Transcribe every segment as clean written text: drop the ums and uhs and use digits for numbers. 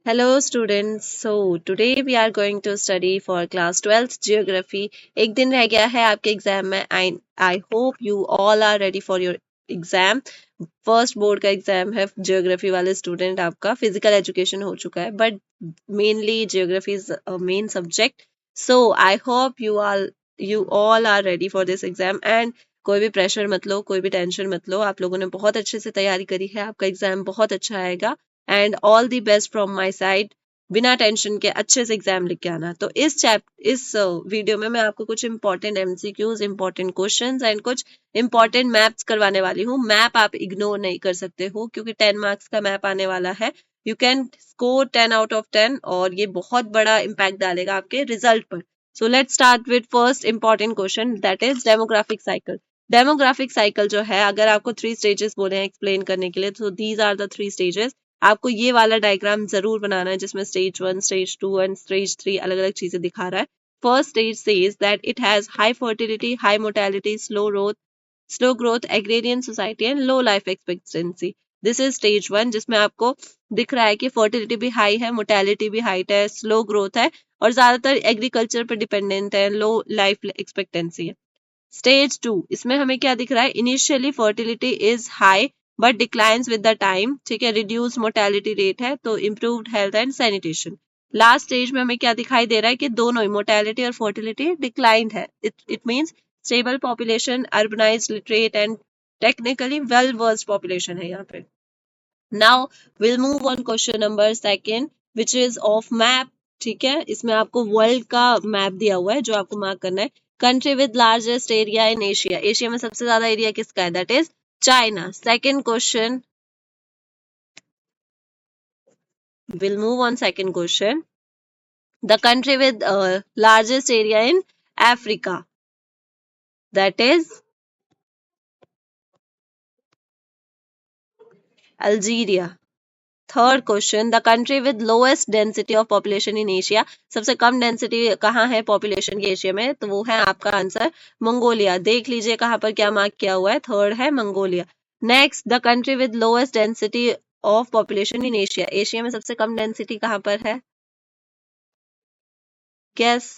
Hello students. So today we are going to study for class 12th geography. एक दिन रह गया है आपके एग्जाम में. I hope you all are ready for your exam. First board का exam है जियोग्राफी वाले स्टूडेंट. आपका फिजिकल एजुकेशन हो चुका है but mainly geography is main subject. So I hope you all are ready for this exam and कोई भी pressure मत लो, कोई भी टेंशन मत लो. आप लोगों ने बहुत अच्छे से तैयारी करी है. आपका एग्जाम बहुत अच्छा आएगा and all the best from my side. बिना टेंशन के अच्छे से एग्जाम लिख के आना. तो इस वीडियो में मैं आपको कुछ important MCQs, important questions and कुछ इंपॉर्टेंट मैप्स करवाने वाली हूँ. मैप आप इग्नोर नहीं कर सकते हो क्योंकि 10 मार्क्स का मैप आने वाला है. You can score 10 out of 10 और ये बहुत बड़ा इम्पैक्ट डालेगा आपके रिजल्ट पर. So let's start with first important question, that is demographic cycle. Demographic cycle जो है, अगर आपको 3 स्टेजेस बोले हैं एक्सप्लेन करने के लिए, तो दीज आर द 3 स्टेजेस. आपको ये वाला डायग्राम जरूर बनाना है जिसमें स्टेज 1, स्टेज 2 एंड स्टेज 3 अलग अलग चीजें दिखा रहा है. First stage says that it has high fertility, high mortality, slow growth, agrarian society and low life expectancy. This is stage 1 जिसमें आपको दिख रहा है कि फर्टिलिटी भी हाई है, मोर्टेलिटी भी हाई है, स्लो ग्रोथ है और ज्यादातर एग्रीकल्चर पर डिपेंडेंट है, लो लाइफ एक्सपेक्टेंसी है. स्टेज 2, इसमें हमें क्या दिख रहा है? Initially fertility is high but declines with the time. ठीक है, रिड्यूस मोर्टेलिटी रेट है, तो improved health and sanitation. Last stage में हमें क्या दिखाई दे रहा है कि दोनों ही मोर्टेलिटी और फर्टिलिटी डिक्लाइंड है. It means stable population, urbanised, literate and technically well versed population है यहाँ पे. Now will move on question number 2 which is of map. ठीक है, इसमें आपको वर्ल्ड का मैप दिया हुआ है जो आपको मार्क करना है. Country with largest area in Asia. Asia में सबसे ज्यादा एरिया किसका है? That is China. Second question, we'll move on second question. The country with largest area in Africa, that is Algeria. Third question, the country with lowest density of population in Asia. सबसे कम density कहाँ है population की Asia में? तो वो है आपका आंसर मंगोलिया. देख लीजिए कहाँ पर क्या मार्क किया हुआ है. थर्ड है Mongolia. Next, the country with lowest density of population in Asia. Asia में सबसे कम डेंसिटी कहाँ पर है? Guess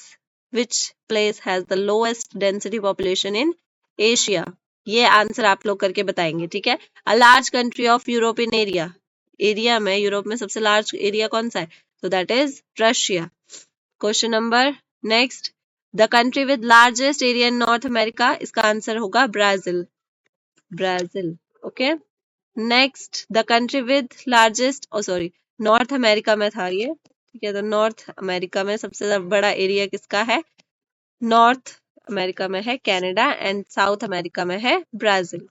which place has the lowest density population in Asia. ये आंसर आप लोग करके बताएंगे. ठीक है, a large country of European area. Area में यूरोप में सबसे लार्ज एरिया कौन सा है? तो that is Russia. Question number next, the country with largest area in north America. इसका आंसर होगा Brazil. Brazil. Okay, next, the country with largest, sorry, north America में था ये. ठीक है, तो नॉर्थ अमेरिका में सबसे बड़ा एरिया किसका है? नॉर्थ अमेरिका में है कनाडा एंड साउथ अमेरिका में है ब्राजील.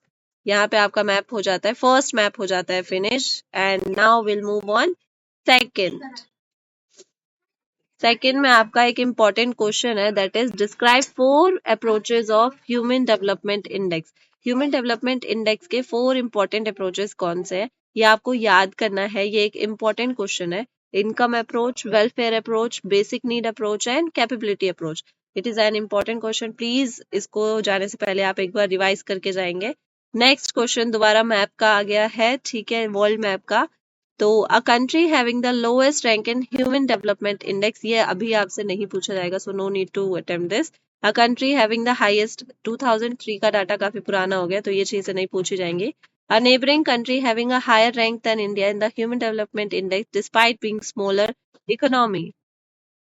यहाँ पे आपका मैप हो जाता है, फर्स्ट मैप हो जाता है finish. And now will move on second में आपका एक इंपॉर्टेंट क्वेश्चन है, that is describe 4 approaches of human development index. Human development index के 4 इंपॉर्टेंट अप्रोचेज कौन से हैं? ये आपको याद करना है. ये एक इंपॉर्टेंट क्वेश्चन है. Income approach, welfare approach, basic need approach and capability approach. It is an important question. Please इसको जाने से पहले आप एक बार रिवाइज करके जाएंगे. नेक्स्ट क्वेश्चन दोबारा मैप का आ गया है. ठीक है, वर्ल्ड मैप का. तो a country having the lowest rank in human development index, ये अभी आपसे नहीं पूछा जाएगा, so no need to attempt this. A country having the highest, 2003 का डाटा काफी पुराना हो गया तो ये चीजें नहीं पूछी जाएंगी. A neighbouring country having a higher rank than India in the human development index despite being smaller economy.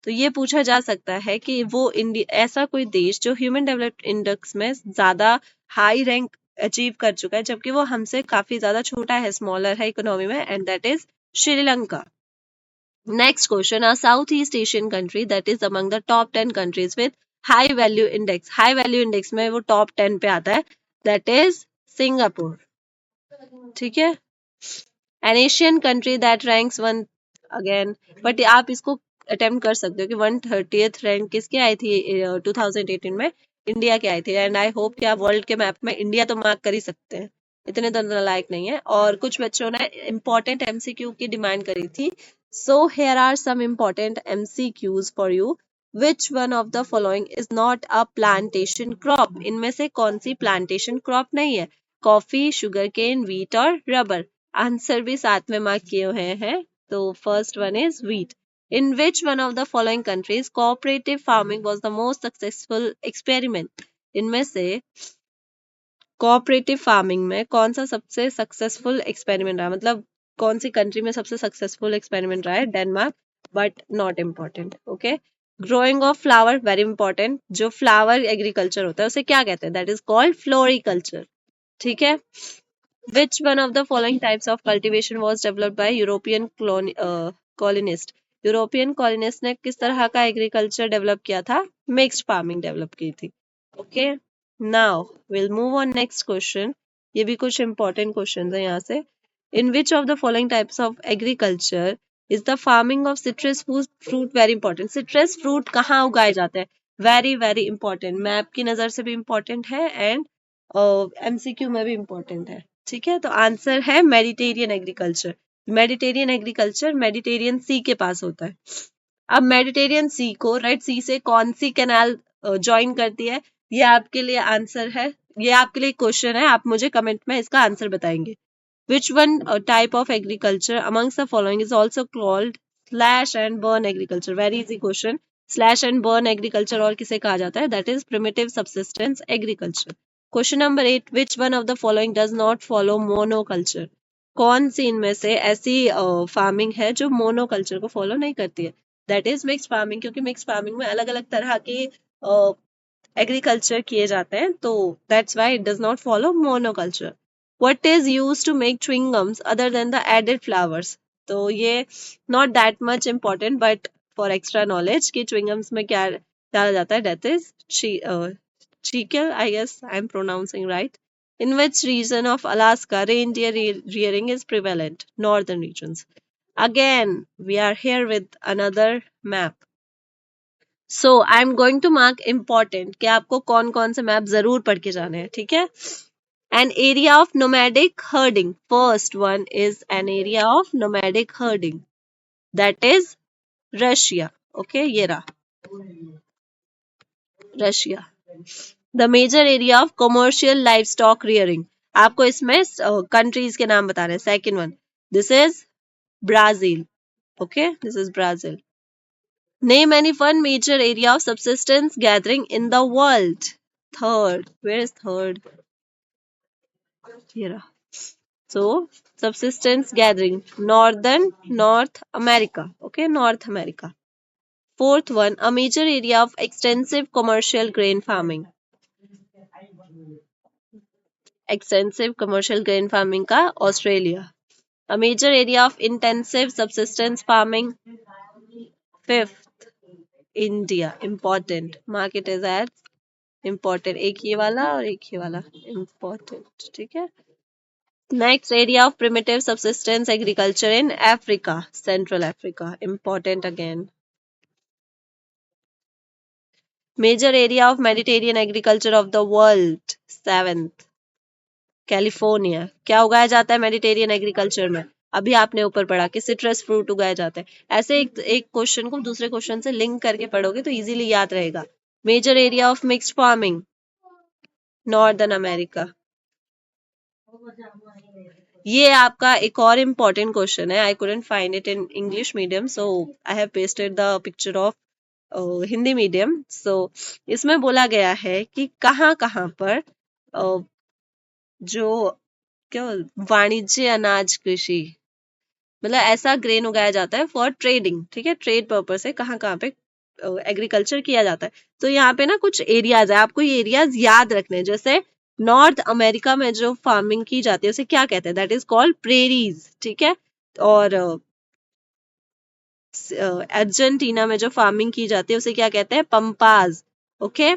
तो ये पूछा जा सकता है कि वो इंडिया, ऐसा कोई देश जो ह्यूमन डेवलपमेंट इंडेक्स में ज्यादा हाई रैंक अचीव कर चुका है जबकि वो हमसे काफी ज्यादा छोटा है, स्मॉलर है इकोनॉमी में, and that is Sri Lanka. Next question, a south east Asian country that is among the top 10 countries with high value index. High value index में वो टॉप 10 पे आता है, दैट इज सिंगापुर. ठीक है, N Asian country that ranks one again, but आप इसको attempt कर सकते हो कि 130th रैंक किसके आई थी 2018 में? इंडिया के आई थी. एंड आई होप कि आप वर्ल्ड के मैप में इंडिया तो मार्क कर ही सकते हैं, इतने तो लायक नहीं है. और कुछ बच्चों ने इंपॉर्टेंट एमसीक्यू की डिमांड करी थी. So here are some important MCQs for you. Which one of the following is not a plantation crop. इनमें से कौन सी प्लांटेशन क्रॉप नहीं है? कॉफी, शुगर केन, व्हीट और रबर. आंसर भी साथ में मार्क किए हुए हैं. तो first one is wheat. In which one of the following countries cooperative farming was the most successful experiment? इनमें से कोऑपरेटिव फार्मिंग में कौन सा सबसे सक्सेसफुल एक्सपेरिमेंट रहा, मतलब कौन सी कंट्री में सबसे सक्सेसफुल एक्सपेरिमेंट रहा है? Denmark, but not important. Okay. Growing of flower, very important. जो फ्लावर एग्रीकल्चर होता है उसे क्या कहते हैं? That is called floriculture. ठीक है. Which one of the following types of cultivation was developed by European colonist? European colonist ने किस तरह का एग्रीकल्चर डेवलप किया था? मिक्स्ड फार्मिंग डेवलप की थी. Okay. Now will move on next question. ये भी कुछ इंपॉर्टेंट क्वेश्चन है यहाँ से. In which of the following types of agriculture is the farming of citrus fruit very important? Citrus fruit कहाँ उगाए जाते हैं? Very very important. मैप की नजर से भी इंपॉर्टेंट है एंड एमसीक्यू में भी इंपॉर्टेंट है. ठीक है. तो आंसर है Mediterranean agriculture. Mediterranean agriculture Mediterranean sea के पास होता है. अब मेडिटेरियन सी को रेड सी से कौन सी कैनाल ज्वाइन करती है? ये आपके लिए आंसर है, ये आपके लिए क्वेश्चन है. आप मुझे कमेंट में इसका आंसर बताएंगे. Which one type of agriculture amongst the following is also called slash and burn agriculture? Very easy question. Slash and burn agriculture और किसे कहा जाता है? That is primitive subsistence agriculture. Question number 8. Which one of the following does not follow monoculture? कौन सी इनमें से ऐसी farming है जो मोनोकल्चर को फॉलो नहीं करती है? That is mix farming. क्योंकि मिक्स फार्मिंग में अलग अलग तरह के एग्रीकल्चर किए जाते हैं, तो that's why it does not follow monoculture. What is used to make chewing gums other than the added flowers? तो ये not that much important but for extra knowledge कि chewing gums में क्या डाला जाता है? That is treacle, I guess I'm pronouncing right. In which region of Alaska reindeer rearing is prevalent? Northern regions. Again, we are here with another map. So I'm going to mark important कि आपको कौन कौन से map जरूर पढ़ के जाने हैं. ठीक है. An area of nomadic herding. First one is an area of nomadic herding. That is Russia. Okay, ये रहा Russia. The major area of commercial livestock rearing. आपको इसमें countries के नाम बताने हैं. Second one, this is Brazil. Okay, this is Brazil. Name any one major area of subsistence gathering in the world. Third, where is third? Here. So, subsistence gathering, North America. Okay, North America. Fourth one, a major area of extensive commercial grain farming. Extensive commercial grain farming का Australia. A major area of intensive subsistence farming. Fifth, India. Important. Mark it as important. एक ये वाला और एक ये वाला. Important. ठीक है. Next area of primitive subsistence agriculture in Africa, Central Africa. Important again. Major area of Mediterranean agriculture of the world. Seventh, California. क्या उगाया जाता है मेडिटेरियन एग्रीकल्चर में? अभी आपने ऊपर पढ़ा कि सिट्रस फ्रूट उगाए जाते हैं. ऐसे एक क्वेश्चन को दूसरे क्वेश्चन से लिंक करके पढ़ोगे तो इजीली याद रहेगा. Major area of mixed farming, northern America. ये आपका एक और इम्पोर्टेंट क्वेश्चन है. I couldn't find it in English medium, so I have pasted the picture of Hindi medium. So इसमें बोला गया है कि कहाँ कहाँ पर जो क्या वाणिज्य अनाज कृषि, मतलब ऐसा ग्रेन उगाया जाता है फॉर ट्रेडिंग. ठीक है. ट्रेड पर्पज से कहाँ कहाँ पे एग्रीकल्चर किया जाता है. तो यहाँ पे ना कुछ एरियाज है, आपको ये एरियाज याद रखने हैं. जैसे नॉर्थ अमेरिका में जो फार्मिंग की जाती है उसे क्या कहते हैं? That is called prairies. ठीक है. और अर्जेंटीना में जो फार्मिंग की जाती है उसे क्या कहते हैं? पंपाज. ओके.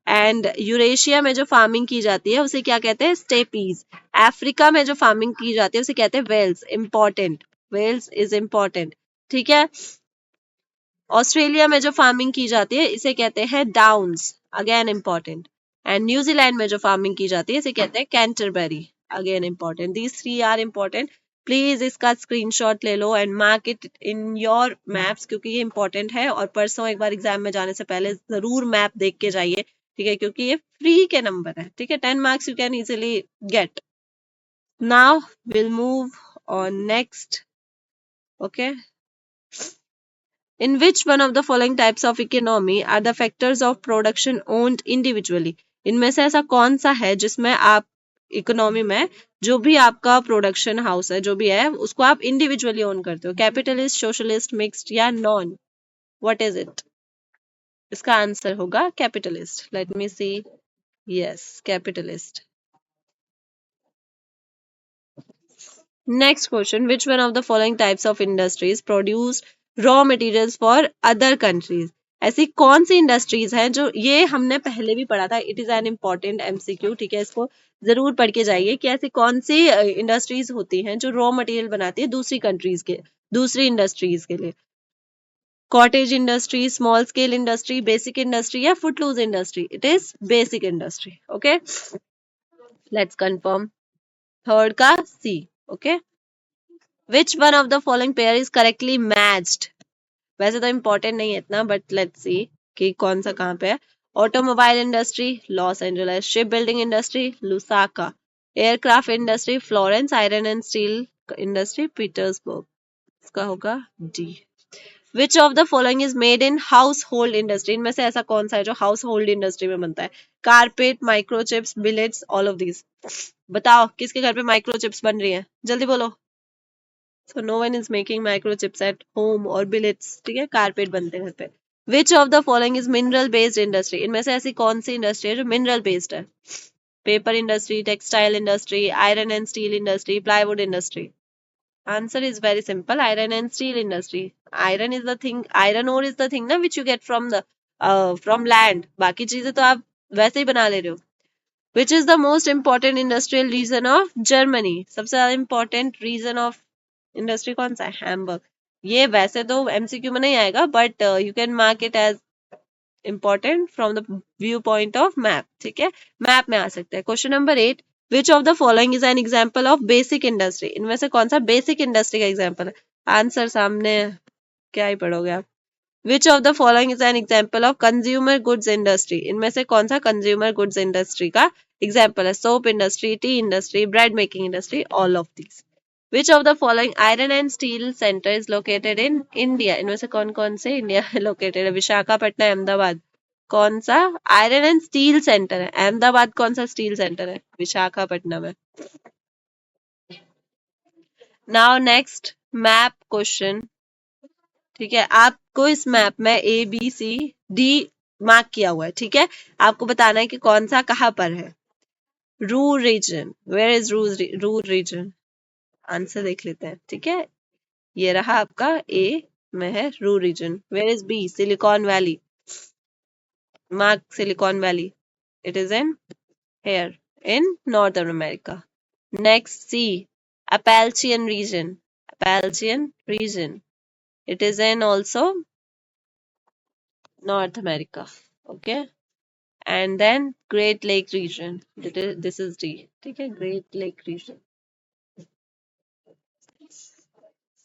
एंड यूरेशिया में जो फार्मिंग की जाती है उसे क्या कहते हैं? स्टेपीज. अफ्रीका में जो फार्मिंग की जाती है उसे कहते हैं wells. Important. Wells is important. ठीक है. ऑस्ट्रेलिया में जो फार्मिंग की जाती है इसे कहते हैं Downs. Again important. And New Zealand में जो फार्मिंग की जाती है इसे कहते हैं Canterbury. Again important. These three are important. Please इसका स्क्रीनशॉट ले लो and mark it in your maps, क्योंकि ये इंपॉर्टेंट है. और परसों एक बार एग्जाम में जाने से पहले जरूर मैप देख के जाइए. ठीक है. क्योंकि ये फ्री के नंबर है. ठीक है. 10 marks you can easily get. Now will move on next Okay. In which one of the following types of economy are the factors of production owned individually? इनमें से ऐसा कौन सा है जिसमें आप इकोनॉमी में जो भी आपका प्रोडक्शन हाउस है जो भी है उसको आप इंडिविजुअली ओन करते हो? कैपिटलिस्ट, सोशलिस्ट, मिक्स्ड या नॉन? What is it? इसका आंसर होगा capitalist. Let me see. Yes, capitalist. Next question. Which one of the following types of industries produce raw materials for other countries? ऐसी कौन सी industries हैं जो ये हमने पहले भी पढ़ा था. It is an important MCQ. ठीक है, इसको जरूर पढ़ के जाइए कि ऐसी कौन सी इंडस्ट्रीज होती हैं जो रॉ मटेरियल बनाती है दूसरी कंट्रीज के, दूसरी इंडस्ट्रीज के लिए. Cottage industry, small scale industry, basic industry या footloose industry? It is basic industry. Okay, let's confirm. Third का C. Okay. Which one of the following pair is correctly matched? वैसे तो इम्पोर्टेंट नहीं है इतना, बट लेट्स सी कि कौन सा कहाँ पे है. Automobile industry, Los Angeles. Ship building industry, Lusaka. Aircraft industry, Florence. Iron and steel industry, Petersburg. इसका होगा D. Which of the following is made in house hold industry? इनमें से ऐसा कौन सा है जो हाउस होल्ड इंडस्ट्री में बनता है? Carpet, microchips, billets, all of these. बताओ किसके घर पे माइक्रोचिप्स बन रही है, जल्दी बोलो. So no one is making microchips at home or billets. ठीक है, कारपेट बनते हैं घर पे. Which of the following is mineral based industry? इनमें से ऐसी कौन सी इंडस्ट्री है जो मिनरल बेस्ड है? Paper industry, textile industry, iron and steel industry, plywood industry. Answer is very simple. Iron and steel industry. Iron is the thing, iron ore is the thing ना which you get from the from land. बाकी चीजें तो आप वैसे ही बना ले रहे हो. Which is the most important industrial region of Germany? सबसे ज्यादा important region of इंडस्ट्री कौन सा है? हैमबर्ग. ये वैसे तो एमसीक्यू में नहीं आएगा, but you can mark it as important from the view point of map. ठीक है, मैप में आ सकता है. Question number 8. Which of the following is an example of basic industry? इनमें से कौन सा बेसिक इंडस्ट्री का एग्जाम्पल है? आंसर सामने है, क्या ही पढ़ोगे आप. Which of the following is an example of consumer goods industry? इनमें से कौन सा कंज्यूमर गुड्स इंडस्ट्री का एग्जाम्पल है? Soap industry, T industry, bread making industry, all of these. Which of the following iron and steel center is located in India? इनमें से कौन कौन से इंडिया में लोकेटेड है? विशाखापट्टनम, अहमदाबाद. कौन सा आयरन एंड स्टील सेंटर है? अहमदाबाद. कौन सा स्टील सेंटर है? विशाखापट्टनम है. Now next map question. ठीक है, आपको इस मैप में A B C D mark किया हुआ है. ठीक है, आपको बताना है कि कौन सा कहाँ पर है. Ruhr region. Where is Ruhr region? Answer देख लेते हैं. ठीक है, ये रहा आपका ए में है Ruhr region. Where is B? Silicon Valley. Mark Silicon Valley. It is in here in northern America. Next C, Appalachian region. Appalachian region. It is in also North America. Okay. And then Great Lake region. This is D. ठीक है, Great Lake region.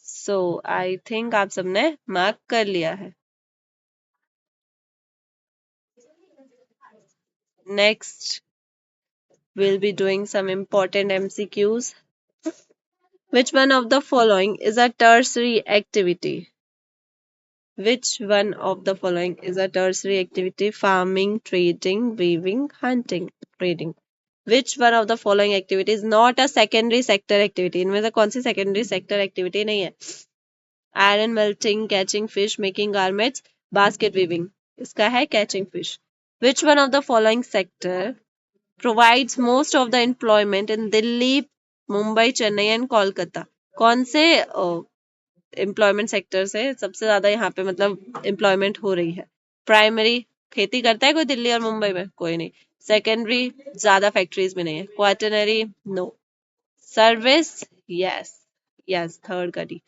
So I think आप सबने mark कर लिया है. Next, we'll be doing some important MCQs. Which one of the following is a tertiary activity? Which one of the following is a tertiary activity? Farming, trading, weaving, hunting, trading. Which one of the following activity is not a secondary sector activity? इनमें से कौन सी secondary sector activity नहीं है? Iron melting, catching fish, making garments, basket weaving. इसका है catching fish. Which one of the following sector provides most of the employment in Delhi, Mumbai, Chennai and Kolkata? कौन से employment sector से सबसे ज्यादा यहाँ पे मतलब एम्प्लॉयमेंट हो रही है? प्राइमरी, खेती करता है कोई दिल्ली और मुंबई में? कोई नहीं. सेकेंडरी, ज्यादा फैक्ट्रीज में नहीं है. Quaternary, no. Service, yes. Yes, third का D.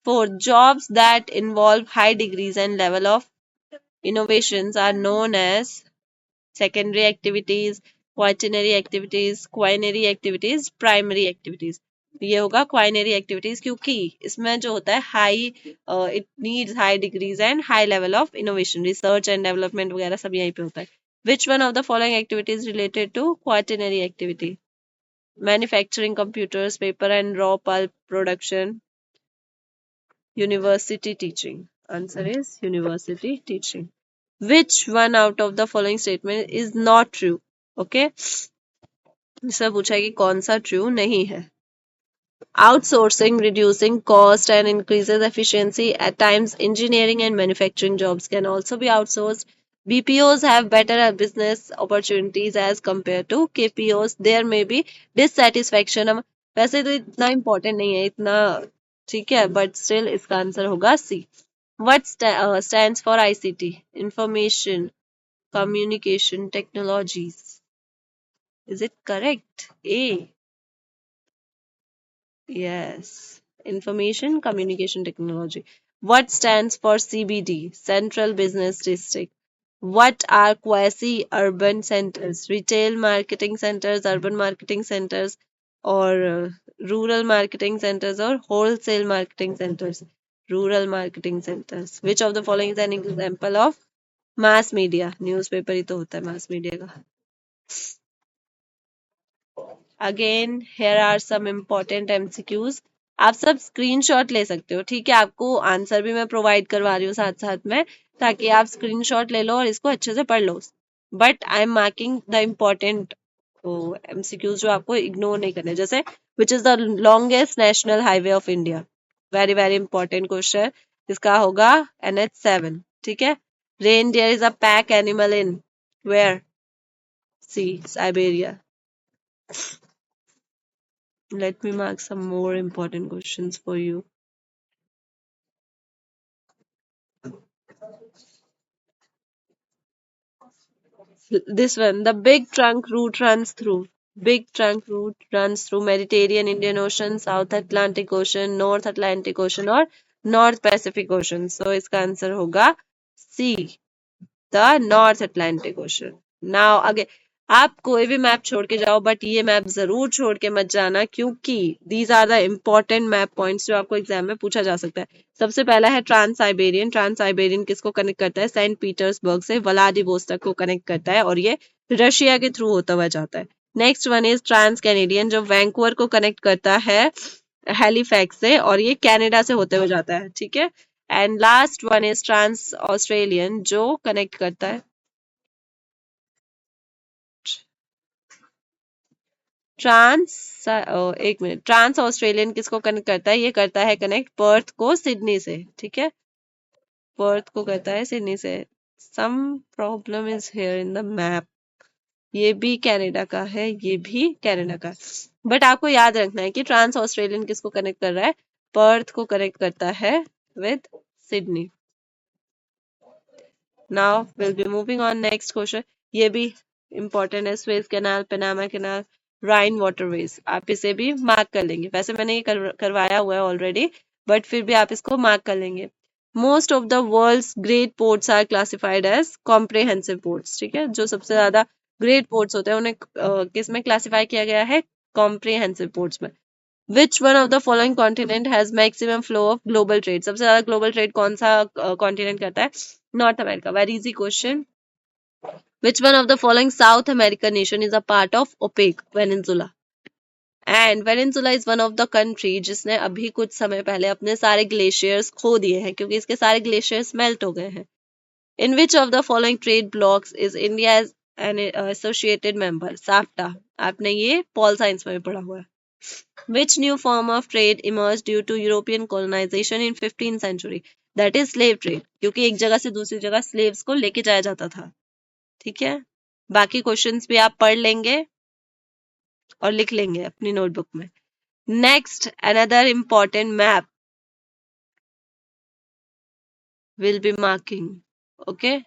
Fourth, jobs that involve high degrees and level of innovations are known as secondary activities, quaternary activities, quinary activities, primary activities. ये होगा quinary activities क्योंकि इसमें जो होता है high it needs high degrees and high level of innovation, research and development वगैरह सब यहीं पे होता है. Which one of the following activities related to quaternary activity? Manufacturing, computers, paper and raw pulp production, University teaching. Answer is university teaching. Which one out of the following statement is not true? Okay, इससे पूछा है कि कौन सा true नहीं है. Outsourcing reducing cost and increases efficiency. At times, engineering and manufacturing jobs can also be outsourced. BPOs have better business opportunities as compared to KPOs. There may be dissatisfaction. वैसे तो इतना important नहीं है, इतना ठीक है, but still इसका answer होगा C. What stands for ICT? Information, Communication, Technologies. Is it correct? A. Yes. Information Communication Technology. What stands for CBD? Central Business District. What are quasi-urban centers? Retail marketing centers, urban marketing centers, or rural marketing centers, or wholesale marketing centers? Rural marketing centers. Which of the following is an example of mass media? Newspaper ही तो होता है mass media का. Again here are some important MCQs. आप सब screenshot ले सकते हो, ठीक है. आपको आंसर भी मैं प्रोवाइड करवा रही हूँ साथ साथ में, ताकि आप स्क्रीनशॉट ले लो और इसको अच्छे से पढ़ लो. But I am marking the important MCQs जो आपको इग्नोर नहीं करने. जैसे which is the longest national highway of India? Very very important question. इसका होगा NH7. ठीक है. Reindeer is a pack animal in where? C, Siberia. Let me mark some more important questions for you. This one, the big trunk route runs through. Big trunk route runs through Mediterranean Indian Ocean, South Atlantic Ocean, North Atlantic Ocean और North Pacific Ocean. So इसका answer होगा C, the North Atlantic Ocean. Now again, आप कोई भी map छोड़ के जाओ, but ये मैप जरूर छोड़ के मत जाना, क्योंकि these are the important map points जो आपको एग्जाम में पूछा जा सकता है. सबसे पहला है ट्रांस साइबेरियन. ट्रांस साइबेरियन किसको कनेक्ट करता है? सेंट पीटर्सबर्ग से व्लादिवोस्तोक को कनेक्ट करता है, और ये रशिया के थ्रू होता हुआ जाता है. Next one is trans Canadian, जो वैंकूवर को कनेक्ट करता है हैलिफैक्स से, और ये कनाडा से होते हुए जाता है. ठीक है. And last one is trans Australian, जो कनेक्ट करता है एक मिनट, ट्रांस ऑस्ट्रेलियन किसको कनेक्ट करता है? ये करता है कनेक्ट पर्थ को सिडनी से. ठीक है. पर्थ को करता है सिडनी से. Some problem is here in the map. ये भी कनाडा का है, ये भी कनाडा का. बट आपको याद रखना है कि ट्रांस ऑस्ट्रेलियन किसको कनेक्ट कर रहा है? पर्थ को कनेक्ट करता है with Sydney. Now will be moving on next question. ये भी इंपॉर्टेंट है. स्वेज कैनाल, पनामा कैनाल, राइन वाटरवेज. आप इसे भी मार्क कर लेंगे. वैसे मैंने ये करवाया हुआ है ऑलरेडी, बट फिर भी आप इसको मार्क कर लेंगे. Most of the world's great ports are classified as comprehensive ports. ठीक है. जो सबसे ज्यादा ग्रेट पोर्ट्स होते हैं उन्हें किस में क्लासिफाई किया गया है? कॉम्प्रिहेंसिव पोर्ट्स में. विच one of the following continent has maximum flow of global trade? सबसे ज्यादा ग्लोबल ट्रेड कौन सा कॉन्टिनेंट करता है? North America. Very easy question. Which one of the following South American nation is a part of OPEC? Venezuela. And Venezuela is one of the country जिसने अभी कुछ समय पहले अपने सारे ग्लेशियर्स खो दिए हैं, क्योंकि इसके सारे ग्लेशियर्स मेल्ट हो गए हैं. In which of the following trade blocks is India as an associated member? SAFTA. आपने ये पॉल साइंस में पढ़ा हुआ है. Which new form of trade emerged due to European colonization in 15th century? That is slave trade. क्योंकि एक जगह से दूसरी जगह स्लेव्स को लेके जाया जाता था. ठीक है. बाकी क्वेश्चंस भी आप पढ़ लेंगे और लिख लेंगे अपनी नोटबुक में. Next, another important map will be marking. Okay.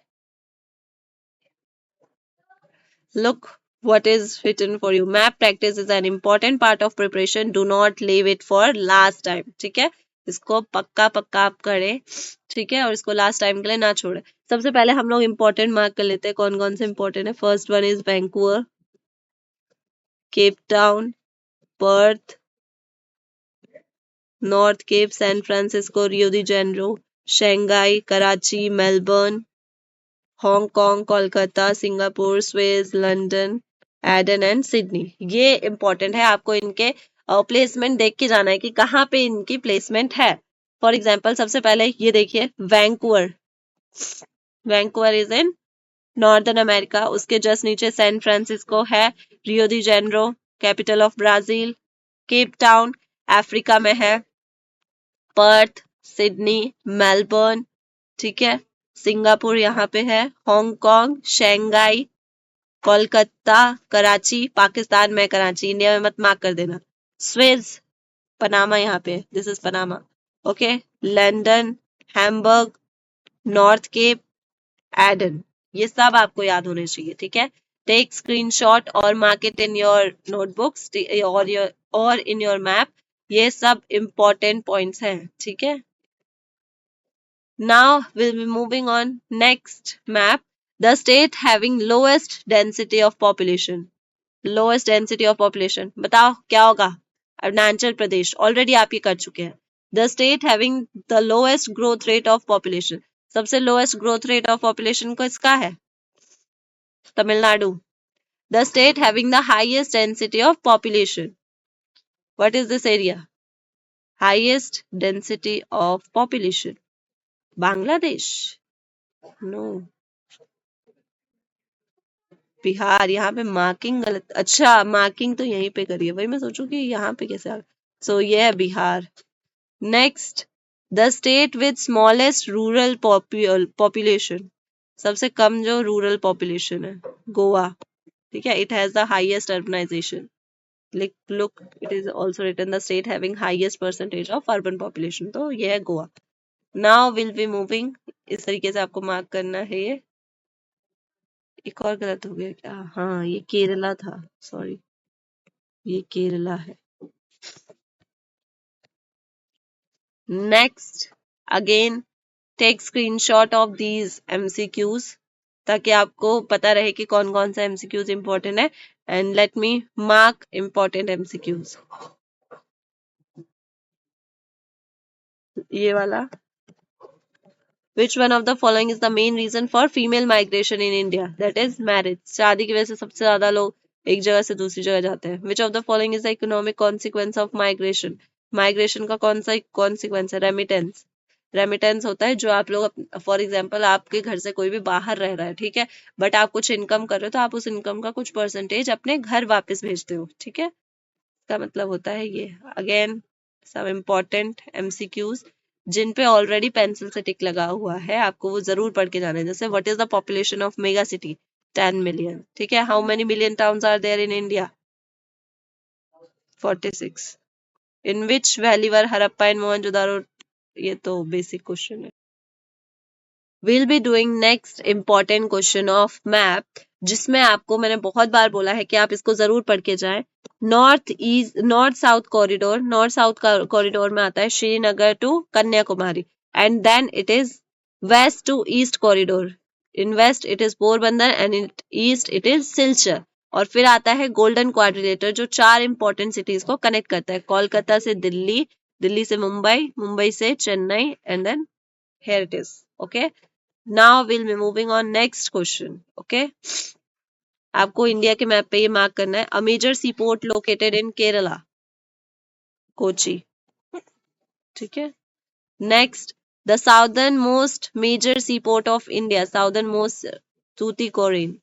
Look what is written for you. Map practice is an important part of preparation. Do not leave it for last time. ठीक है. इसको पक्का पक्का आप करें. ठीक है. और इसको लास्ट टाइम के लिए ना छोड़े. सबसे पहले हम लोग इंपॉर्टेंट मार्क कर लेते हैं. कौन कौन से इंपॉर्टेंट है? First one is Vancouver, Cape Town, Perth, North Cape, San Francisco, Rio de Janeiro, Shanghai, Karachi, Melbourne, Hong Kong, Kolkata, Singapore, Swiss, London, Aden and Sydney. ये इंपॉर्टेंट है. आपको इनके प्लेसमेंट देख के जाना है कि कहाँ पे इनकी प्लेसमेंट है. फॉर एग्जाम्पल सबसे पहले ये देखिए, Vancouver, Vancouver is in northern America. उसके जस्ट नीचे सैन फ्रांसिस्को है, रियो de Janeiro capital of Brazil, Cape Town Africa में है, पर्थ, सिडनी, मेलबर्न, ठीक है, सिंगापुर यहाँ पे है, हांगकांग, शंघाई, कोलकाता, कराची, पाकिस्तान में कराची, इंडिया में मत मार्क कर देना, स्विस, पनामा यहाँ पे, this is Panama, okay, London, Hamburg, North Cape, Aden, ये सब आपको याद होने चाहिए, ठीक है। टेक स्क्रीनशॉट और mark it in your notebooks और इन योर मैप, ये सब इंपॉर्टेंट पॉइंट्स हैं, ठीक है। Now we'll be moving on. Next map. The state having lowest density of population. Lowest density of population. बताओ क्या होगा? अरुणाचल प्रदेश. Already आप ये कर चुके हैं. The state having the lowest growth rate of population. सबसे lowest growth rate of population किसका है? Tamil Nadu. The state having the highest density of population. What is this area? Highest density of population. Bangladesh. No. Bihar, यहाँ पे marking गलत, अच्छा marking तो यहीं पे करी है, वही मैं सोचू कि यहाँ पे कैसे आ गया। सो ये है Bihar. Next, the state with smallest rural population, सबसे कम जो रूरल पॉपुलेशन है, गोवा, ठीक है। It has the highest urbanisation, look it is also written the state having highest percentage of urban population, तो ये है Goa. Now will be moving, इस तरीके से आपको मार्क करना है। ये एक और गलत हो गया क्या? हाँ ये केरला था, सॉरी, ये केरला है। Next, again take screenshot of these MCQs, ताकि आपको पता रहे कि कौन कौन सा एमसीक्यूज इंपॉर्टेंट है, and let me mark important MCQs. ये वाला, Which one of the following is the main reason for female migration in India? That is marriage. शादी की वजह से सबसे ज्यादा लोग एक जगह से दूसरी जगह जाते हैं। Which of the following is the economic consequence of migration? Migration का कौन सा consequence है? Remittance. रेमिटेंस होता है जो आप लोग, फॉर एग्जाम्पल आपके घर से कोई भी बाहर रह रहा है, ठीक है, बट आप कुछ इनकम कर रहे हो, तो आप उस इनकम का कुछ परसेंटेज अपने घर वापस भेजते हो, ठीक है, इसका मतलब होता है ये। अगेन सब इम्पोर्टेंट एमसीक्यूज जिन पे ऑलरेडी पेंसिल से टिक लगा हुआ है, आपको वो जरूर पढ़ के जाना है। जैसे what is the population of mega city? 10 million, ठीक है। How many million towns are there in India? 46। In which valley were Harappa and Mohenjodaro? ये तो बेसिक क्वेश्चन है। We'll be doing next important question of map, जिसमें आपको मैंने बहुत बार बोला है कि आप इसको जरूर पढ़ के जाएं। North south corridor, north south corridor में आता है Srinagar to Kanyakumari, and then it is west to east corridor. In west it is Porbandar and in east it is Silchar. और फिर आता है गोल्डन क्वाड्रिलेटर, जो 4 इंपॉर्टेंट सिटीज को कनेक्ट करता है, कोलकाता से दिल्ली, दिल्ली से मुंबई, मुंबई से Chennai, and then here it is, okay. Now we'll be moving on next question, okay. आपको इंडिया के मैप पे ये मार्क करना है। A major seaport located in Kerala, Kochi, ठीक है। Next, the southern most major seaport of India, southern most, Tuticorin.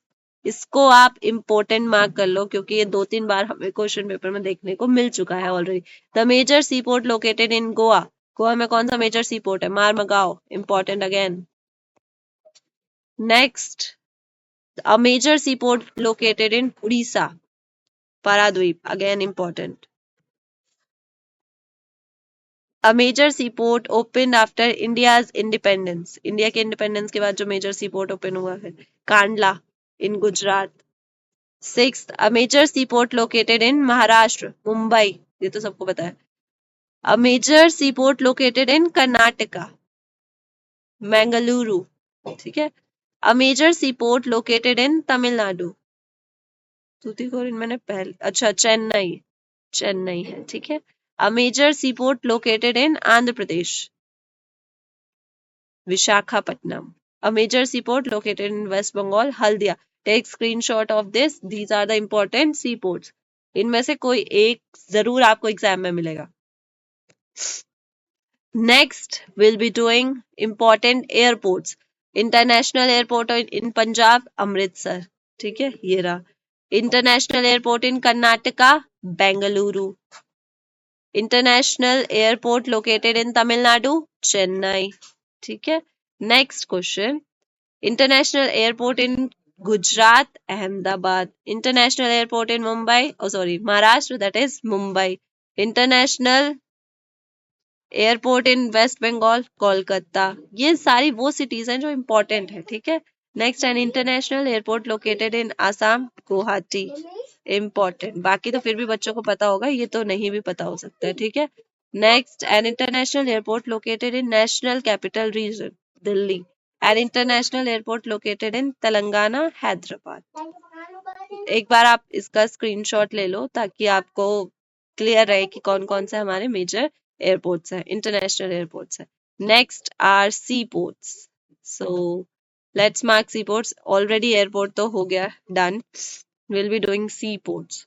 इसको आप इम्पोर्टेंट मार्क कर लो, क्योंकि ये 2-3 बार हमें क्वेश्चन पेपर में देखने को मिल चुका है already. The major seaport located in Goa, Goa में कौन सा मेजर सीपोर्ट है? Mormugao, important again. Next, a major seaport located in Odisha, Paradweep, again important. A major seaport opened after India's independence, India के independence के बाद जो major seaport open हुआ है, Kandla in Gujarat. Sixth, a major seaport located in Maharashtra, Mumbai, ये तो सबको पता है। A major seaport located in Karnataka, Mangaluru, ठीक है। A major seaport located in Tamil Nadu, Tuticorin मैंने पहले, अच्छा चेन्नई, चेन्नई है, ठीक है। A major seaport located in Andhra Pradesh, Visakhapatnam. A major seaport located in West Bengal, Haldia. Take screenshot of this, these are the important seaports. इनमें से कोई एक जरूर आपको एग्जाम में मिलेगा। Next, we'll be doing important airports. International airport in Punjab, Amritsar. ठीक है, ये रहा. International airport in Karnataka, Bengaluru. International airport located in Tamil Nadu, Chennai. ठीक है. Next question. International airport in Gujarat, Ahmedabad. International airport in Mumbai, oh sorry, Maharashtra, that is Mumbai. International airport in West Bengal Kolkata. ये सारी वो cities हैं जो important है. ठीक है. Next, an international airport located in Assam, Guwahati. Important. बाकी तो फिर भी बच्चों को पता होगा, ये तो नहीं भी पता हो सकता है. ठीक है. Next, an international airport located in national capital region, Delhi. An international airport located in Telangana, Hyderabad. एक बार आप इसका स्क्रीनशॉट ले लो ताकि आपको क्लियर रहे कि कौन कौन से हमारे मेजर एयरपोर्ट्स हैं, इंटरनेशनल एयरपोर्ट्स हैं. Next are sea ports. So let's mark sea ports. Already airport तो हो गया, done. Will be doing sea ports.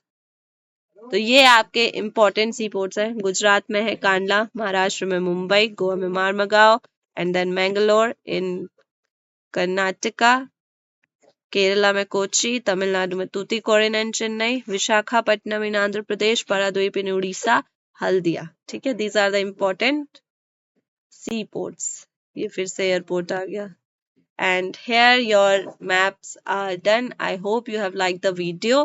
तो ये आपके इम्पोर्टेंट सी पोर्ट्स हैं. गुजरात में है कांडला, महाराष्ट्र में मुंबई, गोवा में Marmagao, and then Mangalore in Karnataka, Kerala में कोची, तमिलनाडु में Tuticorin and Chennai, Visakhapatnam in Andhra Pradesh, Paradip in Orissa, Haldia. ठीक है. These are the important sea ports. ये फिर से एयरपोर्ट आ गया. And here your maps are done. I hope you have liked the video.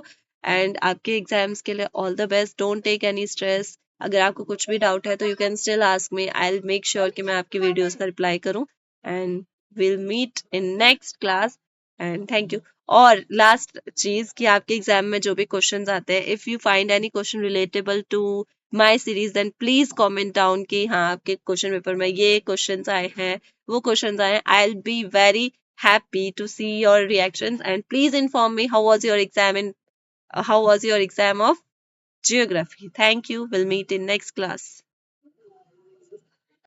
And आपके एग्जाम्स के लिए all the best. Don't take any stress. अगर आपको कुछ भी डाउट है तो you can still ask me. I'll make sure कि मैं आपकी वीडियोस का रिप्लाई करूं. And we'll meet in next class. And thank you. और लास्ट चीज कि आपके एग्जाम में जो भी क्वेश्चंस आते हैं, if you find any question relatable to my series then please comment down कि हाँ आपके क्वेश्चन पेपर में ये क्वेश्चंस आए हैं, वो क्वेश्चंस आए हैं. I will be very happy to see your reactions, and please inform me how was your exam in how was your exam of geography. Thank you. We'll meet in next class.